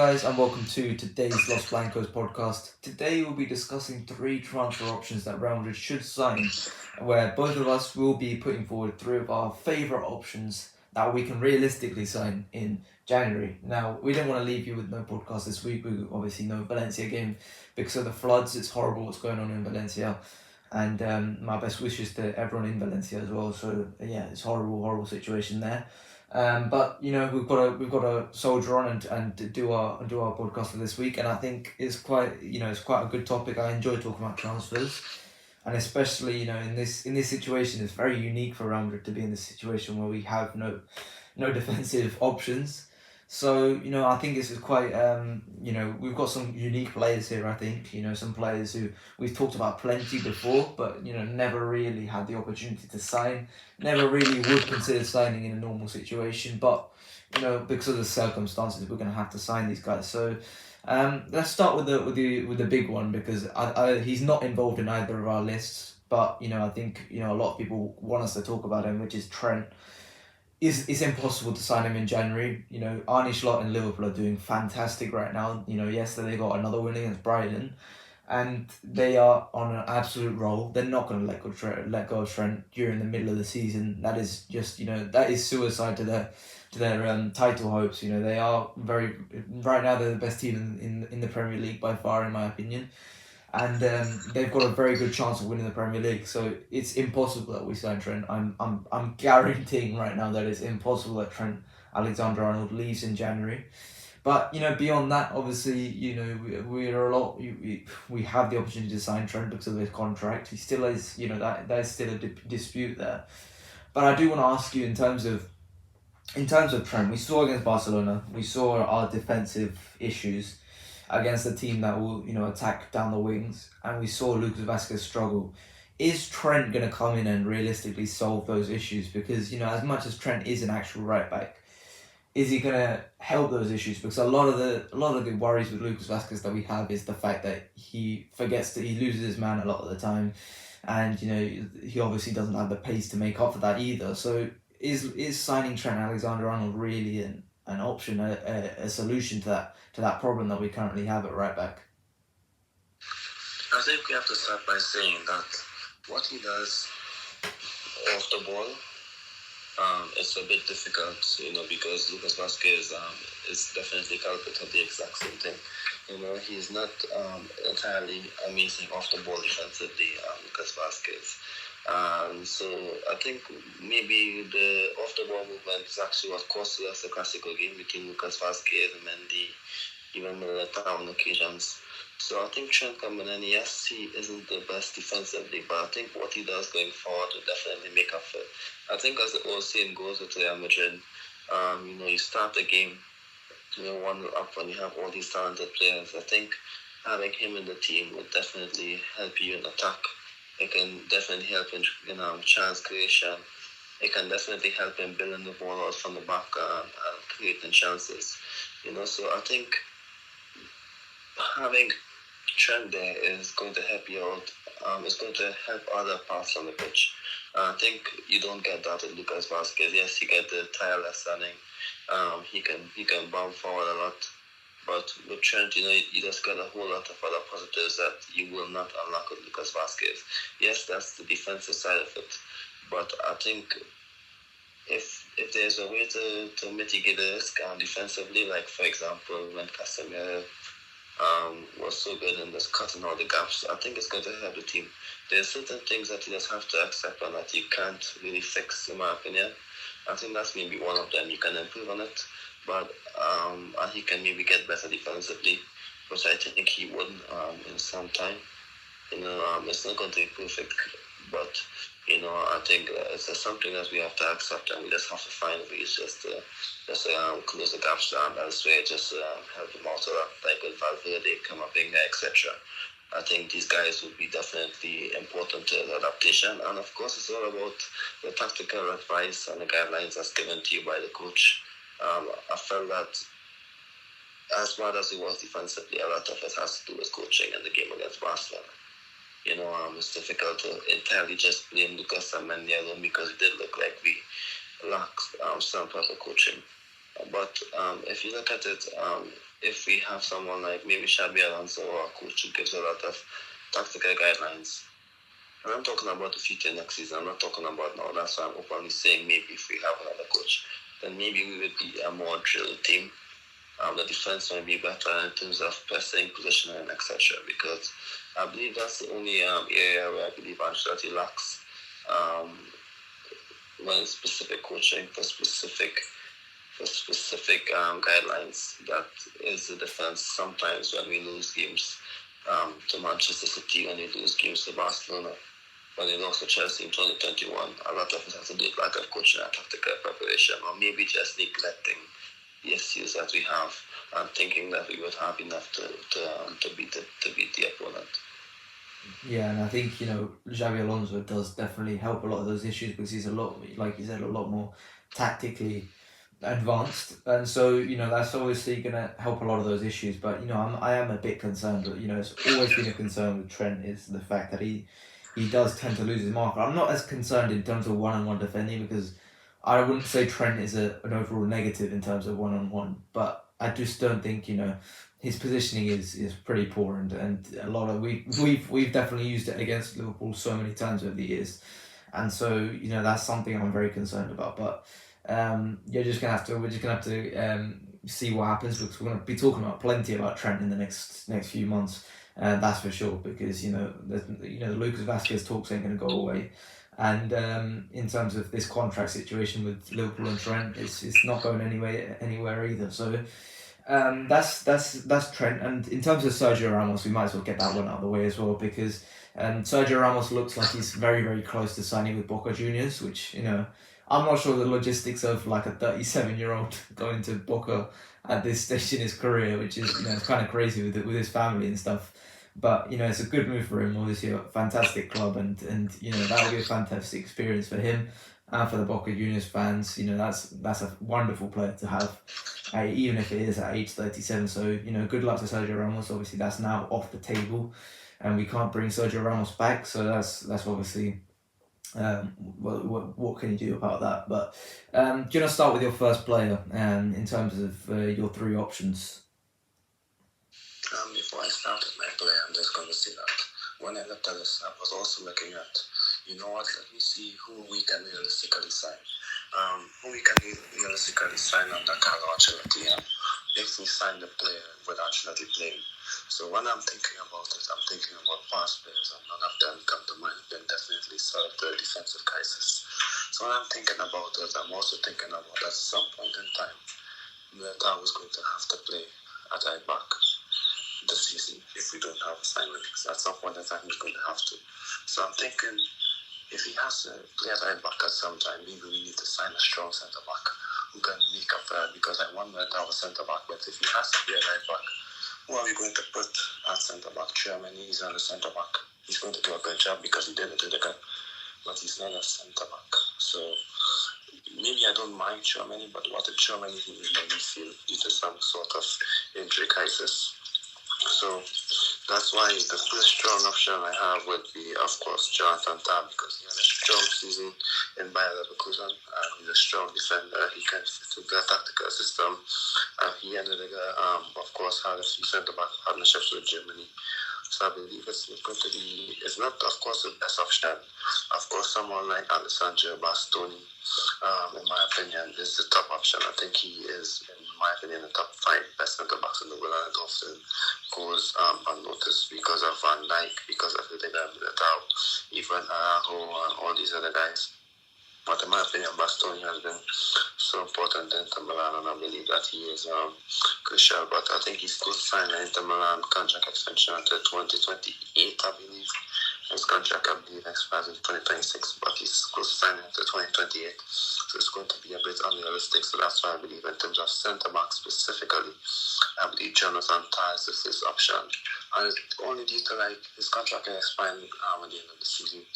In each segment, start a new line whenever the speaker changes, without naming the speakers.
guys, and welcome to today's Los Blancos podcast. Today we'll be discussing 3 transfer options that Real Madrid should sign, where both of us will be putting forward 3 of our favourite options that we can realistically sign in January. Now, we didn't want to leave you with no podcast this week. We obviously know Valencia game because of the floods. It's horrible what's going on in Valencia. And my best wishes to everyone in Valencia as well. So yeah, it's horrible situation there. But you know we've got to soldier on and do our podcast for this week, and I think it's quite a good topic. I enjoy talking about transfers, and especially in this situation, it's very unique for Real Madrid to be in this situation where we have no defensive options. So I think this is quite we've got some unique players here. I think some players who we've talked about plenty before, but never really had the opportunity to sign. Never really would consider signing in a normal situation, but because of the circumstances, we're going to have to sign these guys. So let's start with the big one, because he's not involved in either of our lists, but I think a lot of people want us to talk about him, which is Trent. It's impossible to sign him in January. Arne Slot and Liverpool are doing fantastic right now. Yesterday they got another win against Brighton, and they are on an absolute roll. They're not going to let go of Trent during the middle of the season. That is just that is suicide to their title hopes. They are right now they're the best team in the Premier League by far, in my opinion. And they've got a very good chance of winning the Premier League. So it's impossible that we sign Trent. I'm guaranteeing right now that it's impossible that Trent Alexander-Arnold leaves in January. But beyond that, obviously we have the opportunity to sign Trent because of his contract. He still is there's still a dispute there. But I do want to ask you in terms of Trent. We saw against Barcelona. We saw our defensive issues against a team that will, attack down the wings, and we saw Lucas Vázquez struggle. Is Trent going to come in and realistically solve those issues? Because, as much as Trent is an actual right back, is he going to help those issues? Because a lot of the worries with Lucas Vázquez that we have is the fact that he loses his man a lot of the time, and he obviously doesn't have the pace to make up for that either. So is signing Trent Alexander-Arnold really an option, a solution to that problem that we currently have at right back?
I think we have to start by saying that what he does off the ball, it's a bit difficult, because Lucas Vázquez is definitely culprit of the exact same thing. He's not entirely amazing off the ball defensively, Lucas Vázquez. So I think maybe the off-the-ball movement is actually what cost us the classical game between Lucas Vázquez and Mendy, even Militao on occasions. So I think Trent coming in, yes, he isn't the best defensively, but I think what he does going forward will definitely make up for it. I think as the old saying goes with Real Madrid, you start the game, 1-0 up when you have all these talented players. I think having him in the team would definitely help you in attack. It can definitely help in chance creation. It can definitely help in building the ball out from the back and creating chances. So I think having Trent there is going to help you out. It's going to help other parts on the pitch. I think you don't get that with Lucas Vázquez. Yes, you get the tireless running. He can bomb forward a lot. But with Trent, you just get a whole lot of other positives that you will not unlock with Lucas Vázquez. Yes, that's the defensive side of it. But I think if there's a way to mitigate the risk defensively, like for example when Casemiro was so good in just cutting all the gaps, I think it's going to help the team. There's certain things that you just have to accept and that you can't really fix, in my opinion. I think that's maybe one of them. You can improve on it, but and he can maybe get better defensively, which I think he would in some time. It's not going to be perfect, but I think it's just something that we have to accept, and we just have to find ways just to close the gaps down elsewhere, just help them out, like with Valverde, Camavinga, etc. I think these guys would be definitely important to the adaptation, and of course it's all about the tactical advice and the guidelines that's given to you by the coach. I felt that as bad as it was defensively, a lot of it has to do with coaching in the game against Barcelona. It's difficult to entirely just blame Lucas and Mendy alone, because it did look like we lacked some type of coaching. But if you look at it, if we have someone like maybe Xabi Alonso or a coach who gives a lot of tactical guidelines, and I'm talking about the future next season, I'm not talking about now. That's why I'm openly saying maybe if we have another coach, then maybe we would be a more drilled team. The defense might be better in terms of pressing, positioning, etc. Because I believe that's the only area where I believe Ancelotti lacks when specific coaching for specific guidelines. That is the defense. Sometimes when we lose games to Manchester City, when we lose games to Barcelona, when they lost to Chelsea in 2021, a lot of it has to do with lack of coaching and tactical preparation, or maybe just neglecting the issues that we have and thinking that we would have enough to beat the opponent.
Yeah, and I think Xabi Alonso does definitely help a lot of those issues because he's a lot, like you said, a lot more tactically advanced, and so that's obviously gonna help a lot of those issues. But I am a bit concerned. But it's always been a concern with Trent is the fact that he does tend to lose his marker. I'm not as concerned in terms of one-on-one defending because I wouldn't say Trent is an overall negative in terms of one-on-one, but I just don't think his positioning is pretty poor, and a lot of we've definitely used it against Liverpool so many times over the years, and so that's something I'm very concerned about. But we're just gonna have to see what happens because we're gonna be talking about plenty about Trent in the next few months, that's for sure. Because the Lucas Vazquez talks ain't gonna go away. And in terms of this contract situation with Liverpool and Trent, it's not going anywhere either. So that's Trent. And in terms of Sergio Ramos, we might as well get that one out of the way as well because Sergio Ramos looks like he's very, very close to signing with Boca Juniors, which I'm not sure the logistics of like a 37-year-old going to Boca at this stage in his career, which is it's kind of crazy with his family and stuff. But it's a good move for him. Obviously, a fantastic club, and that will be a fantastic experience for him and for the Boca Juniors fans. That's a wonderful player to have, even if it is at age 37. So good luck to Sergio Ramos. Obviously, that's now off the table, and we can't bring Sergio Ramos back. So that's obviously. What can you do about that? But do you want to start with your first player in terms of your three options?
Before I started my player, I'm just going to say that when I looked at this, I was also looking at, let me see who we can realistically sign. Who we can realistically sign under Carlo Ancelotti, and if we sign the player with Ancelotti playing. So when I'm thinking about it, I'm thinking about past players, and none of them come to mind. Then definitely solve the defensive crisis. So when I'm thinking about it, I'm also thinking about at some point in time that I was going to have to play at right back this season if we don't have a signing. At some point in time, he's going to have to. So I'm thinking if he has to play at right back at some time, maybe we need to sign a strong centre back who can make up for it, because I want to have a centre back. But if he has to play at right back, who are we going to put at centre back? Germany is on the centre back. He's going to do a good job because he did it to the cup, but he's not a centre back. So maybe I don't mind Germany, but what if Germany is in the midfield due to some sort of injury crisis? So that's why the first strong option I have would be, of course, Jonathan Tah, because he had a strong season in Bayer Leverkusen. He's a strong defender. He can fit into the tactical system. He ended of course, had a few centre-back partnerships with Germany. So I believe it's going to be, it's not, of course, the best option. Of course, someone like Alessandro Bastoni, in my opinion, is the top option. I think he is, in my opinion, the top 5 best centre-backs in the world, and it often goes unnoticed because of Van Dijk, because of the Militao, even Arajo and all these other guys. But in my opinion, Bastoni has been so important in Inter Milan, and I believe that he is crucial. But I think he's still signing Inter Milan contract extension until 2028, I believe. His contract, I believe, expires in 2026, but he's close to signing until 2028. So it's going to be a bit unrealistic. So that's why I believe in terms of centre-back specifically, I believe Jonathan Tah is the first option. And it's only due to his contract expiring at the end of the season.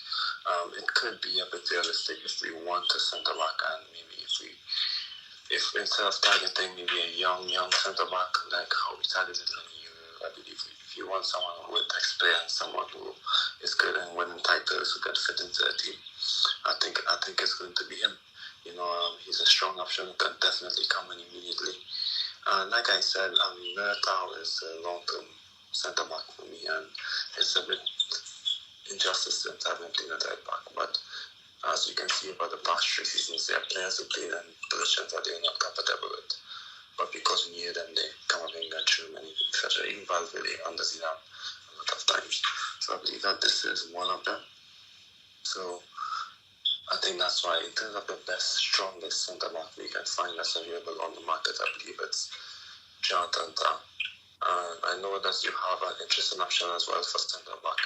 It could be a bit realistic if we want a centre-back, and maybe if instead of targeting maybe a young centre-back, like how we targeted him in Euro, I believe if you want someone with experience, someone who is good in winning titles, who can fit into a team, I think it's going to be him. He's a strong option, can definitely come in immediately. And like I said, Militao is a long-term centre back for me, and it's a bit injustice to have him playing at right back. But as you can see over the past 3 seasons, there are players who play in positions that they're not comfortable with. But because we knew them, they come up and get through many things, such as even Valverde under Zidane a lot of times. So I believe that this is one of them. So I think that's why, in terms of the best, strongest centre back we can find that's available on the market, I believe it's Jonathan Tah. I know that you have an interesting option as well for centre back.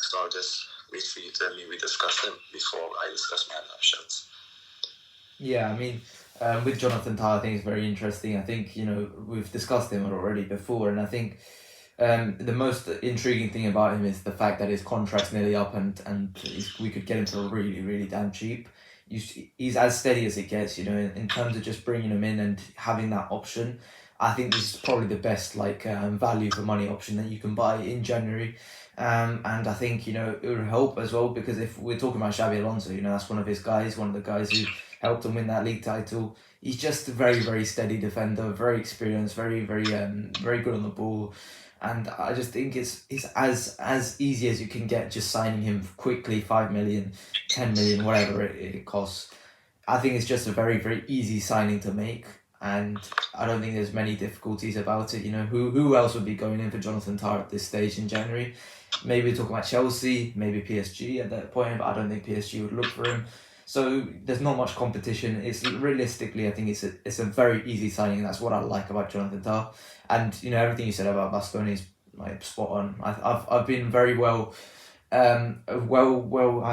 So I'll just wait for you to let me discuss him before I discuss my other options.
Yeah, I mean, with Jonathan Tah, I think it's very interesting. I think, we've discussed him already before, and I think the most intriguing thing about him is the fact that his contract's nearly up and we could get him for really, really damn cheap. He's as steady as it gets, in terms of just bringing him in and having that option. I think this is probably the best value for money option that you can buy in January. And I think, it would help as well, because if we're talking about Xabi Alonso, that's one of his guys, one of the guys who helped him win that league title. He's just a very, very steady defender, very experienced, very, very, very good on the ball. And I just think it's as easy as you can get, just signing him quickly, 5 million, 10 million, whatever it costs. I think it's just a very, very easy signing to make, and I don't think there's many difficulties about it. Who else would be going in for Jonathan Tah at this stage in January? Maybe we're talking about Chelsea, maybe PSG at that point, but I don't think PSG would look for him. So there's not much competition. It's realistically, I think it's a very easy signing. That's what I like about Jonathan Tah, and everything you said about Bastoni is spot on. I've been very well. I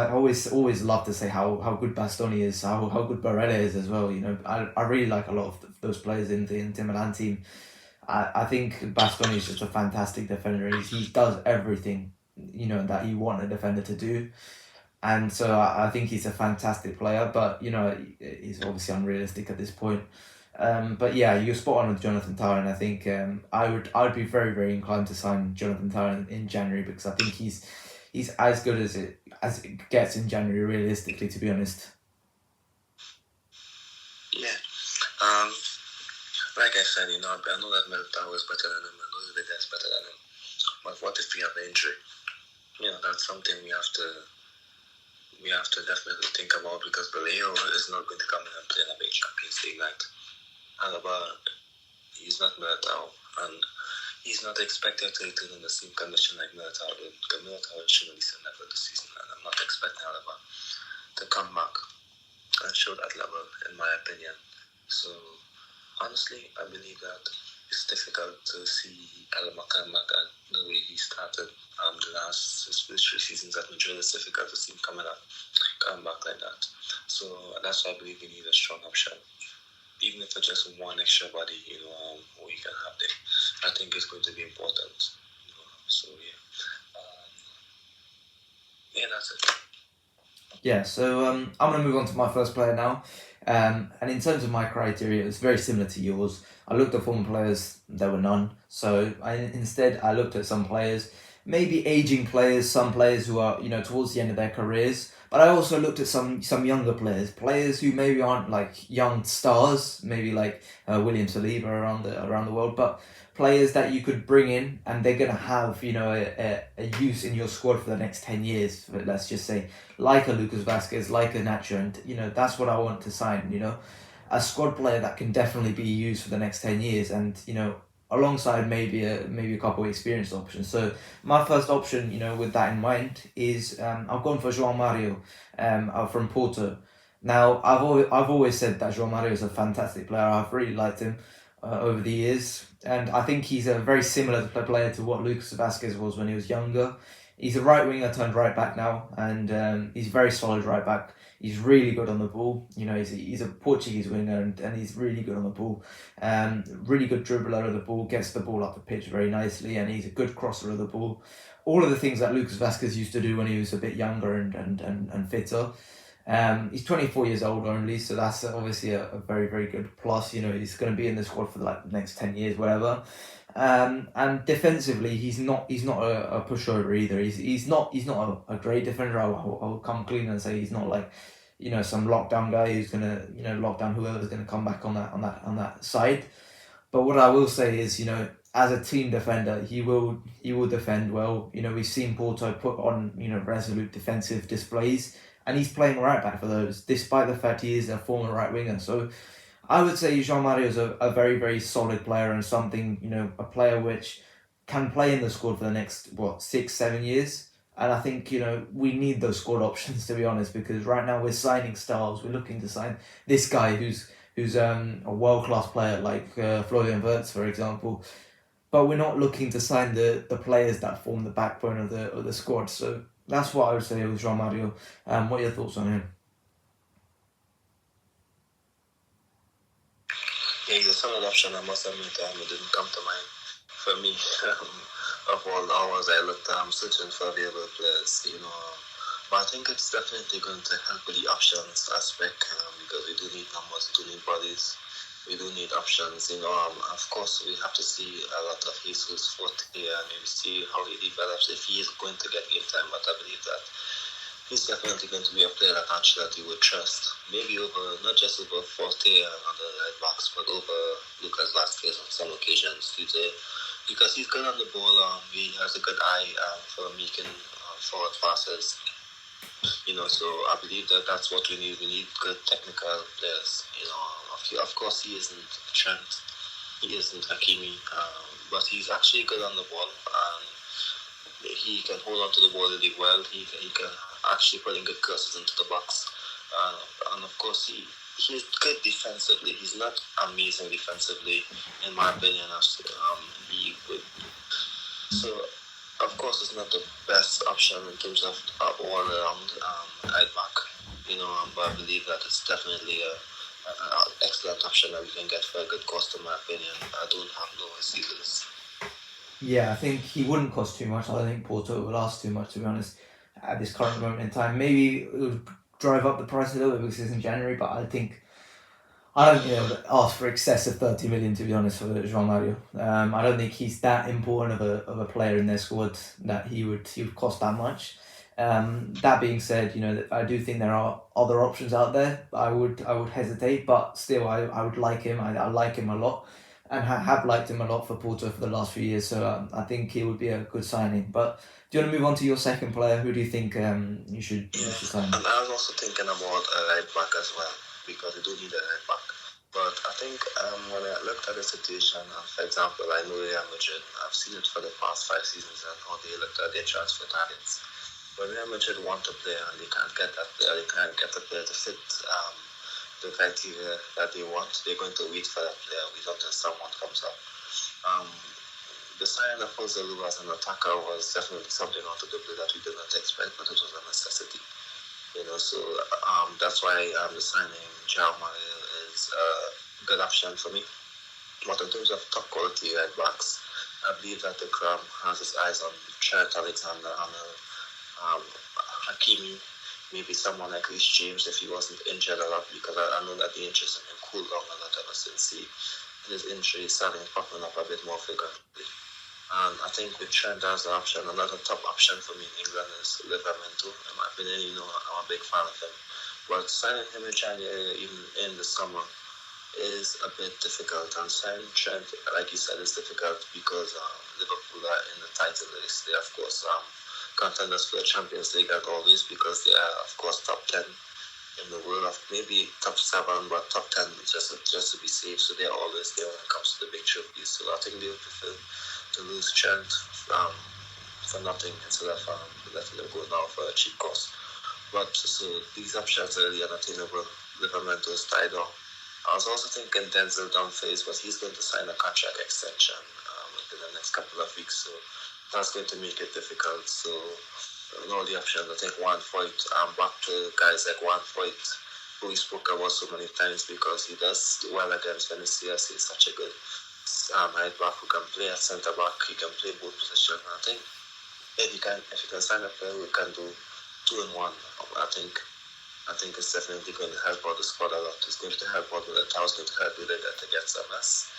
always love to say how good Bastoni is, how good Barella is as well. I really like a lot of those players in the Inter Milan team. I think Bastoni is just a fantastic defender. He does everything that you want a defender to do. And so I think he's a fantastic player, but he's obviously unrealistic at this point. But yeah, you're spot on with Jonathan Tah, and I think I would be very, very inclined to sign Jonathan Tah in January, because I think he's as good as it gets in January, realistically, to be honest.
Yeah. Like I said, I know that Militao is better than him, I know Zidane is better than him. But what if we have an injury? That's something we have to definitely think about, because Vallejo is not going to come in and play in a big Champions League night. Alaba, he's not Militao, and he's not expected to return in the same condition like Militao did. Because Militao should release a level this season, and I'm not expecting Alaba to come back and show that level, in my opinion. So, honestly, I believe that it's difficult to see Alaba come back at the way he started the last 3 seasons at Madrid. It's difficult to see him come back like that. So that's why I believe we need a strong option. Even if it's just one extra body, we can have there. I think it's going to be important. So that's it.
Yeah, so I'm going to move on to my first player now. And in terms of my criteria, it's very similar to yours. I looked at former players, there were none. So instead, I looked at some players, maybe aging players, some players who are, towards the end of their careers. But I also looked at some younger players who maybe aren't like young stars, maybe like William Saliba around the world, but players that you could bring in and they're going to have, a use in your squad for the next 10 years, let's just say, like a Lucas Vazquez, like a Nacho, and, that's what I want to sign, a squad player that can definitely be used for the next 10 years and, alongside maybe a couple of experienced options. So my first option, with that in mind, is I've gone for João Mario from Porto. Now, I've always said that João Mario is a fantastic player. I've really liked him over the years, and I think he's a very similar player to what Lucas Vazquez was when he was younger. He's a right winger turned right back now, and he's a very solid right back. He's really good on the ball. He's a Portuguese winger, and he's really good on the ball. Really good dribbler of the ball, gets the ball up the pitch very nicely, and he's a good crosser of the ball. All of the things that Lucas Vazquez used to do when he was a bit younger and fitter. He's 24 years old only, so that's obviously a very, very good plus. He's going to be in the squad for the next 10 years, whatever. And defensively, he's not a pushover either. He's not a great defender. I'll come clean and say he's not like some lockdown guy who's gonna lock down whoever's gonna come back on that side. But what I will say is, as a team defender, he will defend well. We've seen Porto put on resolute defensive displays, and he's playing right back for those, despite the fact he is a former right winger. So I would say João Mario is a very, very solid player, and a player which can play in the squad for the next 6-7 years. And I think we need those squad options, to be honest, because right now we're signing stars. We're looking to sign this guy who's a world class player like Florian Wirtz, for example. But we're not looking to sign the players that form the backbone of the squad. So that's what I would say with João Mario. What are your thoughts on him?
Yeah, he's a solid option. I must admit, it didn't come to mind for me. Of all the hours I looked, searching for available players, But I think it's definitely going to help with the options aspect because we do need numbers, we do need bodies, we do need options. Of course, we have to see a lot of Jesus Forte and maybe see how he develops if he is going to get game time. But I believe that he's definitely going to be a player that Ancelotti would trust. Maybe over, not just over Forte and other right backs, but over Lucas Vazquez on some occasions. Because he's good on the ball, he has a good eye for making forward passes. So I believe that that's what we need. We need good technical players. Of course, he isn't Trent, he isn't Hakimi, but he's actually good on the ball, and he can hold on to the ball really well. He can actually put in good crosses into the box, and of course he's good defensively. He's not amazing defensively, in my opinion. So, of course, it's not the best option in terms of all-around right back, but I believe that it's definitely an excellent option that we can get for a good cost, in my opinion. I don't have no excuses.
Yeah, I think he wouldn't cost too much. I don't think Porto will ask too much, to be honest, at this current moment in time. Maybe it would drive up the price a little bit because it's in January, but I don't ask for excessive 30 million, to be honest, for João Mario. I don't think he's that important of a player in their squad that he would cost that much. That being said, I do think there are other options out there. I would hesitate, but still, I would like him. I like him a lot, and have liked him a lot for Porto for the last few years. So I think he would be a good signing. But do you want to move on to your second player? Who do you think you should sign?
And I was also thinking about a right back as well, because we do need a right back. But I think when I looked at the situation, for example, I know Real Madrid, I've seen it for the past 5 seasons and how they looked at their transfer targets. When Real Madrid want a player and they can't get that player, they can't get the player to fit the criteria that they want, they're going to wait for that player until someone comes up. The signing of Jose Lu as an attacker was definitely something out of the blue that we did not expect, but it was a necessity. So that's why the signing João Mario is a good option for me. But in terms of top quality right backs, I believe that the club has its eyes on Trent Alexander-Arnold, Hakimi, maybe someone like Reece James if he wasn't injured a lot, because I know that the interest in him cooled down a lot ever since his injury is starting popping up a bit more frequently. And I think with Trent as an option, another top option for me in England is Livramento. In my opinion, I'm a big fan of him. But signing him in January, even in the summer, is a bit difficult. And signing Trent, like you said, is difficult because Liverpool are in the title race. They are, of course, contenders for the Champions League as always, because they are, of course, top 10 in the world, of maybe top 7, but top 10 just to be safe. So they're always there when it comes to the big trophies. So I think they would prefer to lose Trent for nothing instead of letting them go now for a cheap cost. But so these options are really unattainable. Livramento is tied up. I was also thinking Denzel Dumfries, but he's going to sign a contract extension within the next couple of weeks, so that's going to make it difficult. So all the options, I think Juan Foyth, back to guys like Juan Foyth, who we spoke about so many times because he does well against Vinicius. He's such a good right back who can play at centre back. He can play both positions. I think if you can sign a player who can do 2 in 1, I think it's definitely going to help out the squad a lot. It's going to help out with the town. It's going to help with it to get some less.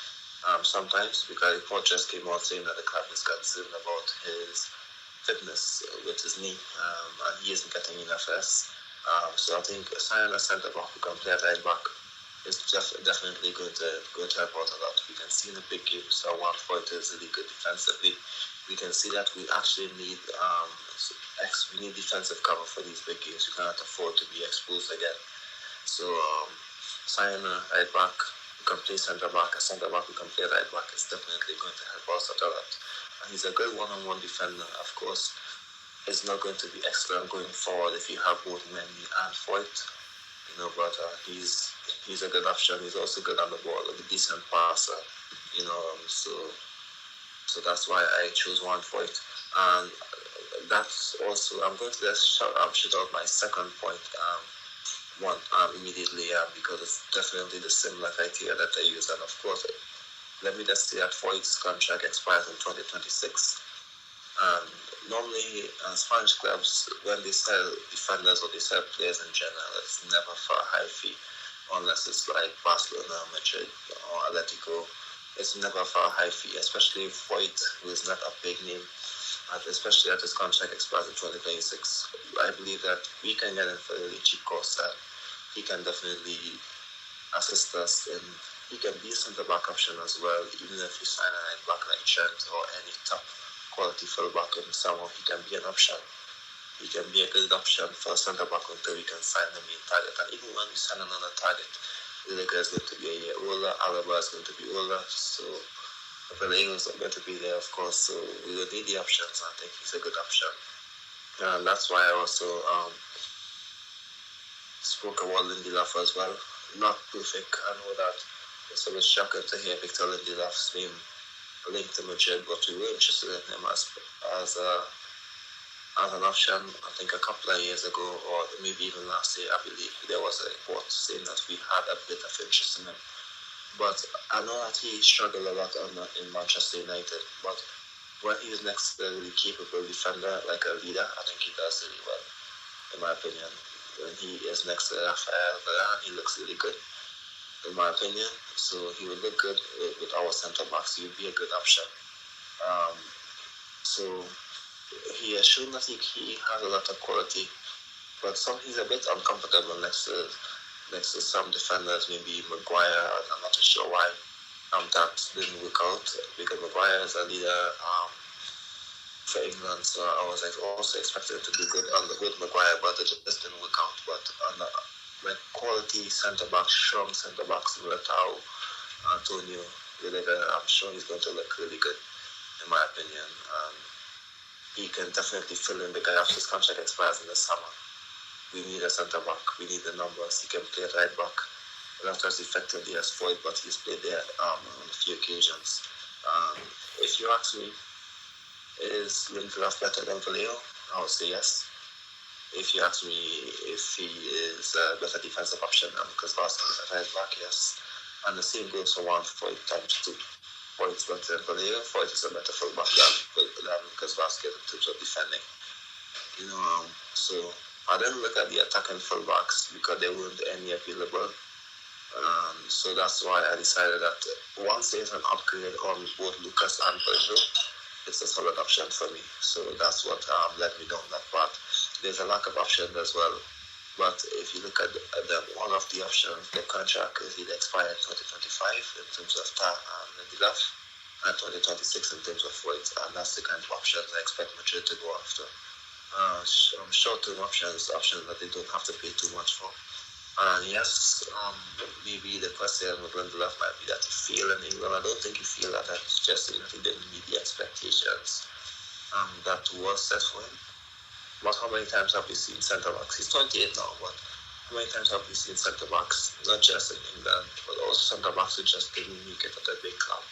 Sometimes, because the report just came out saying that the club is concerned about his fitness with his knee, and he isn't getting enough rest. So I think signing a centre back who can play at right back is definitely going to help out a lot. We can see in the big games how one fight is really good defensively. We can see that we actually need we need defensive cover for these big games. We cannot afford to be exposed again. So signing a right back who can play centre back, a centre back who can play right back is definitely going to help us out a lot. And he's a good one-on-one defender, of course. It's not going to be excellent going forward if you have both Mendy and Foyt, but he's a good option. He's also good on the ball, a decent passer, so that's why I chose one Foyt. And that's also, I'm going to just shout out my second point immediately because it's definitely the similar criteria that I use. And of course, let me just say that Foyt's contract expires in 2026. And normally, Spanish clubs, when they sell defenders or they sell players in general, it's never for a high fee, unless it's like Barcelona, Madrid, or Atletico. It's never for a high fee, especially Foyt, who is not a big name, and especially at his contract expires in 2026. I believe that we can get him for a really cheap cost, and he can definitely assist us in. He can be a centre-back option as well, even if you sign a right back like Trent or any top quality full-back in summer, he can be an option. He can be a good option for a centre-back until we can sign the main target. And even when we sign another target, Liga is going to be a year older, Alaba is going to be older, so Blancos are going to be there, of course, so we will need the options. I think he's a good option. And that's why I also spoke about Lindelof as well. Not perfect, I know that it's a bit shocking to hear Victor Lindelof's name linked to Madrid, but we were interested in him as an option. I think a couple of years ago, or maybe even last year, I believe there was a report saying that we had a bit of interest in him. But I know that he struggled a lot in Manchester United, but when he is next to a really capable defender, like a leader, I think he does really well, in my opinion. When he is next to Rafael Varane, he looks really good, in my opinion. So he would look good with our centre-backs. He would be a good option. So he has shown that he has a lot of quality, but he's a bit uncomfortable next to some defenders, maybe Maguire. I'm not too sure why that didn't work out, because Maguire is a leader for England, so I was also expected to do good with Maguire, but it just didn't work out. But like quality centre-backs, strong centre-backs, Militao, Antonio, I'm sure he's going to look really good, in my opinion. He can definitely fill in the gaps. His contract expires in the summer. We need a centre-back. We need the numbers. He can play at right back. Not as effectively as Foyt, but he's played there on a few occasions. If you ask me, is Lindelof better than Vallejo? I would say yes. If you ask me if he is a better defensive option than Lucas Vazquez at right back, yes. And the same goes for one Foyt times two. Foyt is better than Vallejo. Foyt is a better fullback than Lucas Vazquez in terms of defending. So I didn't look at the attacking fullbacks because there weren't any available. So that's why I decided that once there's an upgrade on both Lucas and Vallejo, it's a solid option for me. So that's what led me down that path. There's a lack of options as well. But if you look at them, one of the options, the contract is either expired in 2025 in terms of Tar and Lindelof, and 2026 in terms of Foyt. And that's the kind of options I expect Madrid to go after. Short-term options that they don't have to pay too much for. And yes, maybe the question with Lindelof might be that he failed in England. I don't think he failed at that. It's just that he didn't meet the expectations that was set for him. But how many times have we seen centre-backs? He's 28 now, but how many times have we seen centre-backs, not just in England, but also centre-backs who just didn't make it at a big club?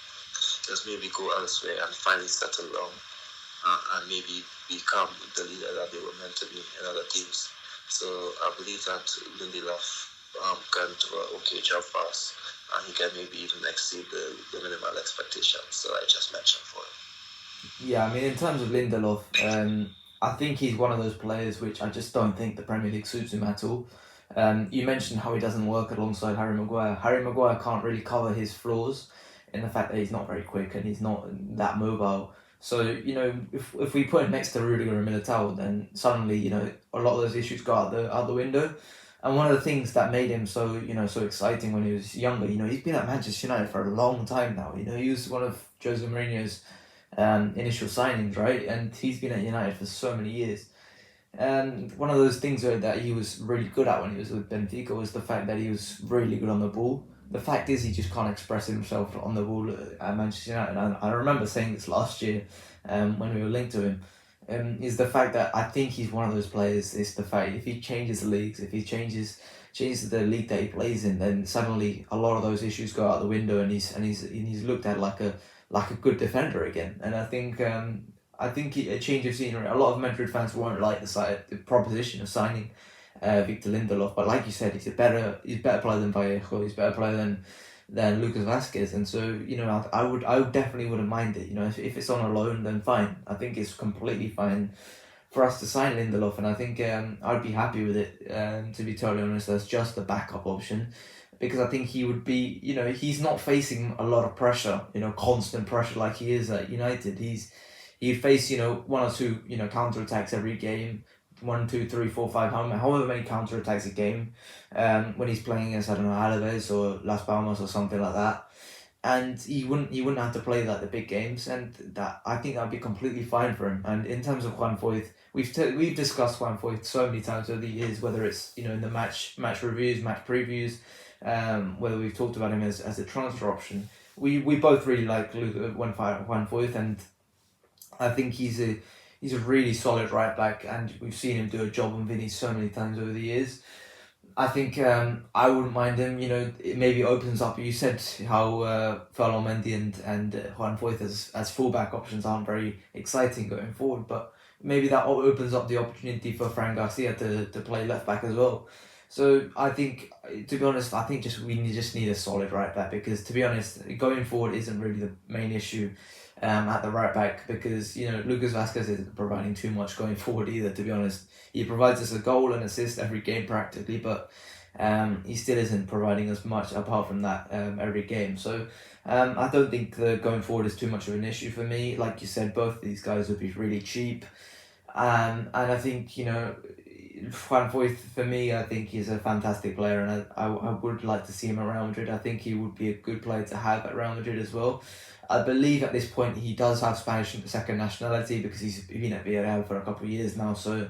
Just maybe go elsewhere and finally settle down and maybe become the leader that they were meant to be in other teams. So I believe that Lindelof can do an okay job for us, and he can maybe even exceed the minimal expectations that I just mentioned for him.
Yeah, I mean, in terms of Lindelof, I think he's one of those players which I just don't think the Premier League suits him at all. You mentioned how he doesn't work alongside Harry Maguire. Harry Maguire can't really cover his flaws in the fact that he's not very quick and he's not that mobile. So, if we put him next to Rudiger and Militao, then suddenly, a lot of those issues go out the window. And one of the things that made him so exciting when he was younger, he's been at Manchester United for a long time now. He was one of Jose Mourinho's initial signings, right? And he's been at United for so many years. And one of those things that he was really good at when he was with Benfica was the fact that he was really good on the ball. The fact is, he just can't express himself on the ball at Manchester United. And I remember saying this last year when we were linked to him, is the fact that I think he's one of those players. Is the fact if he changes the leagues, if he changes the league that he plays in, then suddenly a lot of those issues go out the window, and he's looked at like a good defender again. And I think a change of scenery. A lot of Madrid fans won't like the proposition of signing Victor Lindelof, but like you said, he's better player than Vallejo. He's a better player than Lucas Vazquez, and so I definitely wouldn't mind it. If it's on a loan, then fine. I think it's completely fine for us to sign Lindelof, and I think I'd be happy with it. To be totally honest, as just a backup option. Because I think he would be, he's not facing a lot of pressure, constant pressure like he is at United. He'd face, one or two, counter-attacks every game, 1, 2, 3, 4, 5, however many counter-attacks a game, when he's playing against, I don't know, Alaves or Las Palmas or something like that. And he wouldn't have to play like the big games, and that I think that'd be completely fine for him. And in terms of Juan Foyth, we've discussed Juan Foyth so many times over the years, whether it's in the match reviews, match previews, whether we've talked about him as a transfer option. We both really like Juan Foyth, and I think he's a really solid right back, and we've seen him do a job on Vinny so many times over the years. I think I wouldn't mind him. It maybe opens up. You said how Ferland Mendy and Juan Foyth as fullback options aren't very exciting going forward, but maybe that opens up the opportunity for Fran Garcia to play left back as well. So I think, to be honest, we just need a solid right back, because to be honest, going forward isn't really the main issue at the right back, because Lucas Vazquez isn't providing too much going forward either. To be honest, he provides us a goal and assist every game practically, but he still isn't providing us much apart from that every game. So I don't think the going forward is too much of an issue for me. Like you said, both of these guys would be really cheap, and I think Juan Foyth, for me, I think he's a fantastic player, and I would like to see him around Madrid. I think he would be a good player to have at Real Madrid as well. I believe at this point he does have Spanish second nationality, because he's been at Villarreal for a couple of years now, so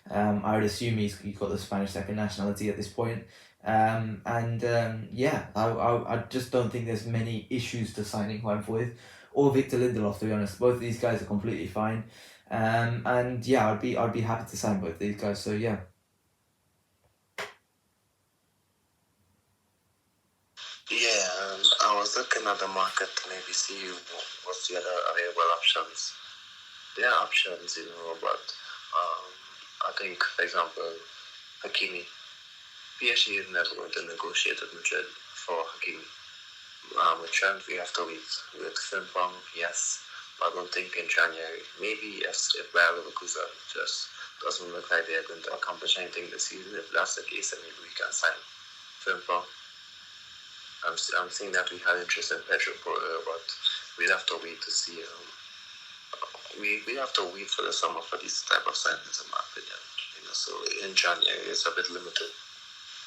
I would assume he's got the Spanish second nationality at this point. I just don't think there's many issues to signing Juan Foyth or Victor Lindelof, to be honest. Both of these guys are completely fine. I'd be happy to sign both these guys. So yeah.
Yeah, I was looking at the market to maybe see what's the other available options. There are options, but I think, for example, Hakimi. PSG is never going to negotiate with Madrid for Hakimi. With Trent, we have to wait. With Frimpong, yes, but I don't think in January. Maybe if Bayer Leverkusen just doesn't look like they're going to accomplish anything this season. If that's the case, then maybe we can sign Frimpong. I'm seeing that we had interest in Pedro Porter, but we'd have to wait to see. We have to wait for the summer for these type of signings, in my opinion. So in January it's a bit limited.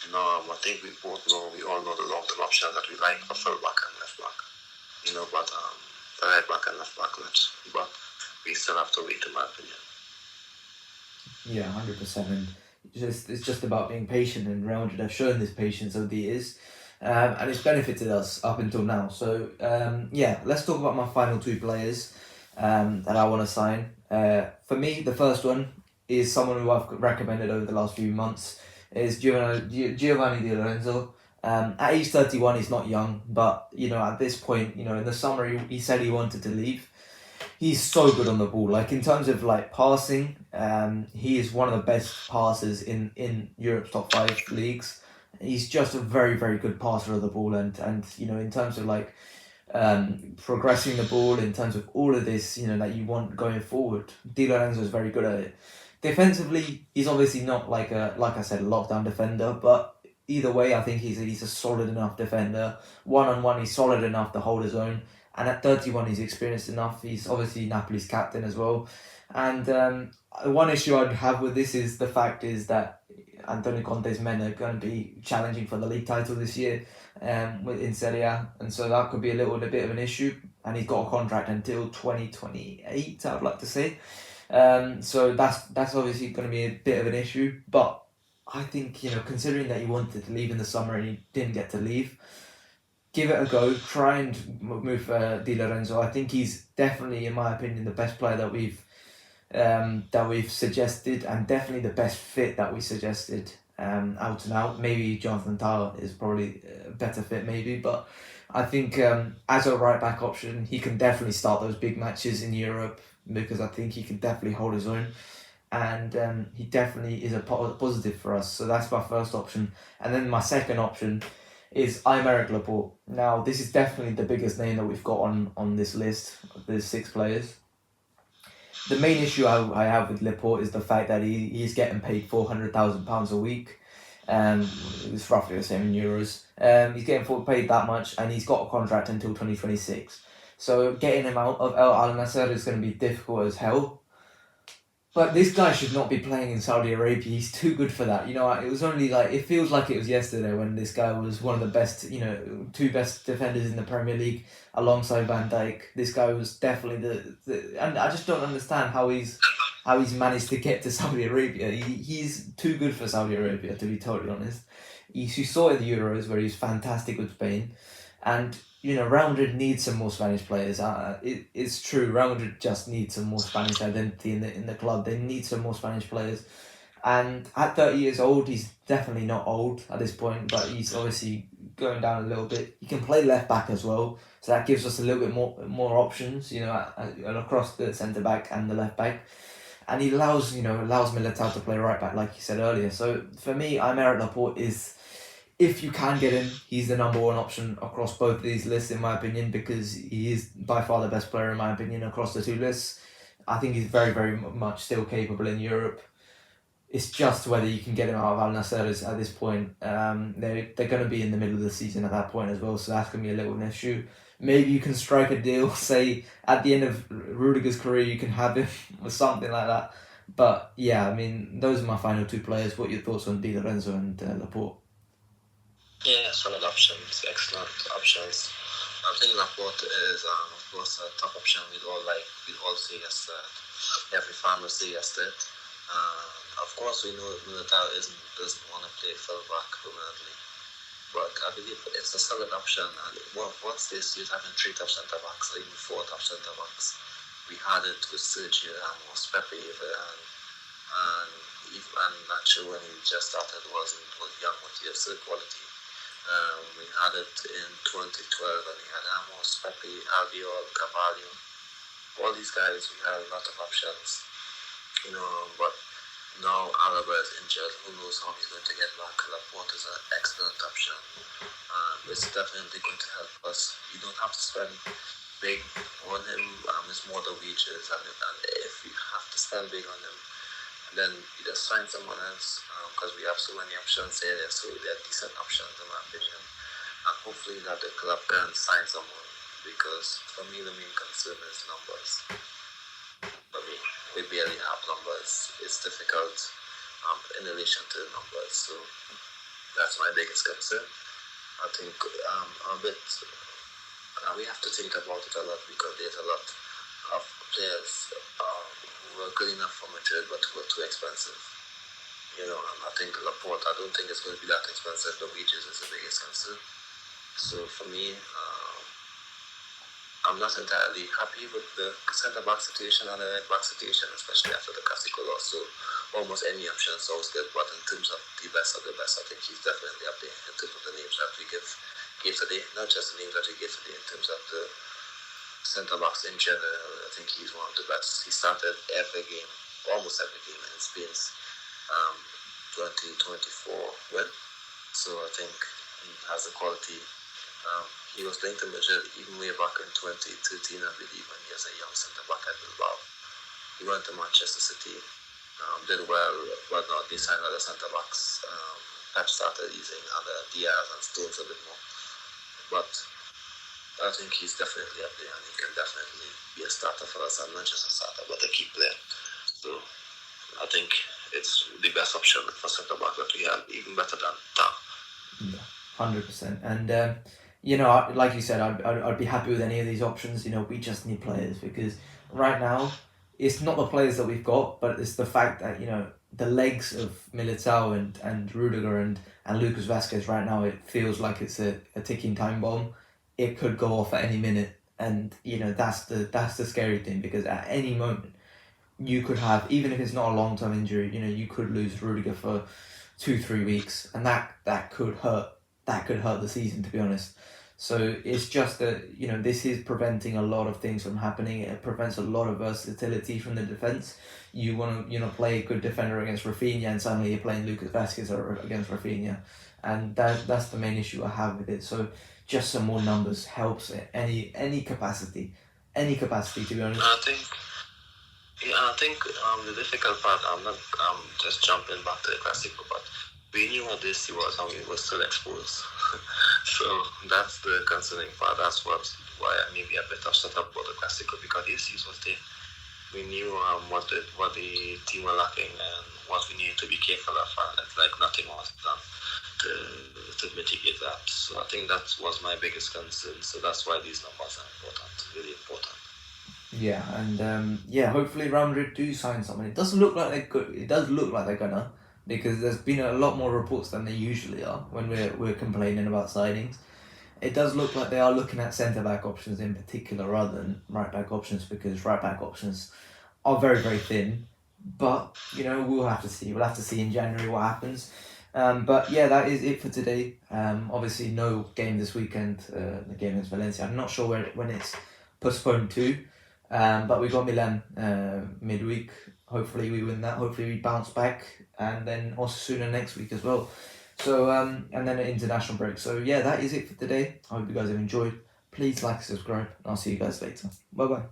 I think we all know the long-term options that we like for full back and left back. But the right back and left back, but we still have to wait, in my opinion.
Yeah, 100%. And it's just about being patient, and Real Madrid have shown this patience over the years. And it's benefited us up until now. So let's talk about my final two players that I want to sign. For me, the first one is someone who I've recommended over the last few months. Is Giovanni Di Lorenzo. At age 31, he's not young, but at this point, in the summer he said he wanted to leave. He's so good on the ball. Like, in terms of passing, he is one of the best passers in Europe's top 5 leagues. He's just a very, very good passer of the ball, and in terms of progressing the ball, in terms of all of this, that you want going forward, Di Lorenzo is very good at it. Defensively, he's obviously not like I said, a lockdown defender, but either way, I think he's a solid enough defender. One-on-one, he's solid enough to hold his own. And at 31, he's experienced enough. He's obviously Napoli's captain as well. And one issue I'd have with this is the fact is that Antonio Conte's men are going to be challenging for the league title this year in Serie A. And so that could be a bit of an issue. And he's got a contract until 2028, I'd like to say. So that's obviously going to be a bit of an issue. But I think, considering that he wanted to leave in the summer and he didn't get to leave, give it a go. Try and move Di Lorenzo. I think he's definitely, in my opinion, the best player that we've suggested, and definitely the best fit that we suggested out and out. Maybe Jonathan Tah is probably a better fit, maybe, but I think as a right back option, he can definitely start those big matches in Europe, because I think he can definitely hold his own. And he definitely is a positive for us. So that's my first option. And then my second option is Aymeric Laporte. Now, this is definitely the biggest name that we've got on this list. There's 6 players. The main issue I have with Laporte is the fact that he's getting paid £400,000 a week. It's roughly the same in euros. He's getting paid that much, and he's got a contract until 2026. So getting him out of Al Nassr is going to be difficult as hell. But this guy should not be playing in Saudi Arabia. He's too good for that. It was only it feels like it was yesterday when this guy was one of the best, 2 best defenders in the Premier League alongside Van Dijk. This guy was definitely and I just don't understand how he's managed to get to Saudi Arabia. He's too good for Saudi Arabia, to be totally honest. You saw it in the Euros where he's fantastic with Spain. And Real Madrid needs some more Spanish players. It's true. Real Madrid just needs some more Spanish identity in the club. They need some more Spanish players. And at 30 years old, he's definitely not old at this point, but he's obviously going down a little bit. He can play left back as well, so that gives us a little bit more options, across the centre back and the left back. And he allows Militao to play right back, like you said earlier. So for me, Aymeric Laporte is, if you can get him, he's the number 1 option across both of these lists, in my opinion, because he is by far the best player, in my opinion, across the 2 lists. I think he's very, very much still capable in Europe. It's just whether you can get him out of Al Nassr at this point. They're going to be in the middle of the season at that point as well, so that's going to be a little issue. Maybe you can strike a deal, say, at the end of Rudiger's career, you can have him or something like that. But yeah, those are my final 2 players. What are your thoughts on Di Lorenzo and Laporte?
Yeah, solid options, excellent options. I think Laporte is, of course, a top option. We'd all say yes to that. Every fan will say yes to it. Of course, we know Militao doesn't want to play full back permanently, but I believe it's a solid option. And once this, you're having 3 top centre backs or even 4 top centre backs. We had it with Sergio Ramos, Pepe, and Nacho when he just started was young with the quality. We had it in 2012 and we had Ramos, Pepe, Albiol, Carvalho. All these guys, we had a lot of options, but now Alaba is injured. Who knows how he's going to get back? Laporte is an excellent option. It's definitely going to help us. You don't have to spend big on him. It's more the wages, and if you have to spend big on him, then you just sign someone else, because we have so many options here, so they're decent options in my opinion. And hopefully that the club can sign someone, because for me the main concern is numbers. For me, we barely have numbers. It's difficult in relation to the numbers, so that's my biggest concern. I think we have to think about it a lot, because there's a lot of players who are good enough for Madrid but who are too expensive. And I think Laporte, I don't think it's going to be that expensive. The wages is the biggest concern. So for me, I'm not entirely happy with the centre-back situation and the right-back situation, especially after the Clasico loss. So almost any option sounds good, but in terms of the best of the best, I think he's definitely up there in terms of the names that we gave today. Not just the names that we gave today, in terms of the centre-backs in general. I think he's one of the best. He started almost every game in Spain's 2024 win. So I think he has the quality. He was linked to Madrid even way back in 2013, I believe, when he was a young centre-back at Bilbao. He went to Manchester City, did well, but now they signed other centre-backs. Pep started using other Diaz and Stones a bit more. But I think he's definitely up there, and he can definitely be a starter for us, and not just a starter, but a key player. So I think it's the best option for centre back that we have, even better than Tam.
Yeah, 100%. And like you said, I'd be happy with any of these options. We just need players, because right now it's not the players that we've got, but it's the fact that the legs of Militao and Rudiger and Lucas Vazquez right now, it feels like it's a ticking time bomb. It could go off at any minute, and that's the scary thing, because at any moment you could have, even if it's not a long-term injury, you could lose Rudiger for 2-3 weeks, and that could hurt the season, to be honest. So it's just that this is preventing a lot of things from happening. It prevents a lot of versatility from the defense. You want to play a good defender against Rafinha, and suddenly you're playing Lucas Vazquez against Rafinha, and that's the main issue I have with it. So just some more numbers helps any capacity, to be honest.
I think the difficult part, I'm not just jumping back to the Classico, but we knew what this was and we were still exposed. So that's the concerning part. That's why I may be a bit upset about the Classico, because this was there. We knew what the team were lacking and what we needed to be careful of, and it's like nothing was done to mitigate that. So I think that was my biggest concern. So that's why these numbers are important, really important.
Yeah, and hopefully Real Madrid do sign someone. It does look like they could. It does look like they're gonna, because there's been a lot more reports than they usually are when we're complaining about signings. It does look like they are looking at centre back options in particular rather than right back options, because right back options are very, very thin. But we'll have to see. We'll have to see in January what happens. But yeah, that is it for today. Obviously no game this weekend. The game is Valencia. I'm not sure when it's postponed to. But we got Milan midweek. Hopefully we win that. Hopefully we bounce back, and then Osasuna next week as well. So and then an international break. So yeah, that is it for today. I hope you guys have enjoyed. Please like, subscribe, and I'll see you guys later. Bye bye.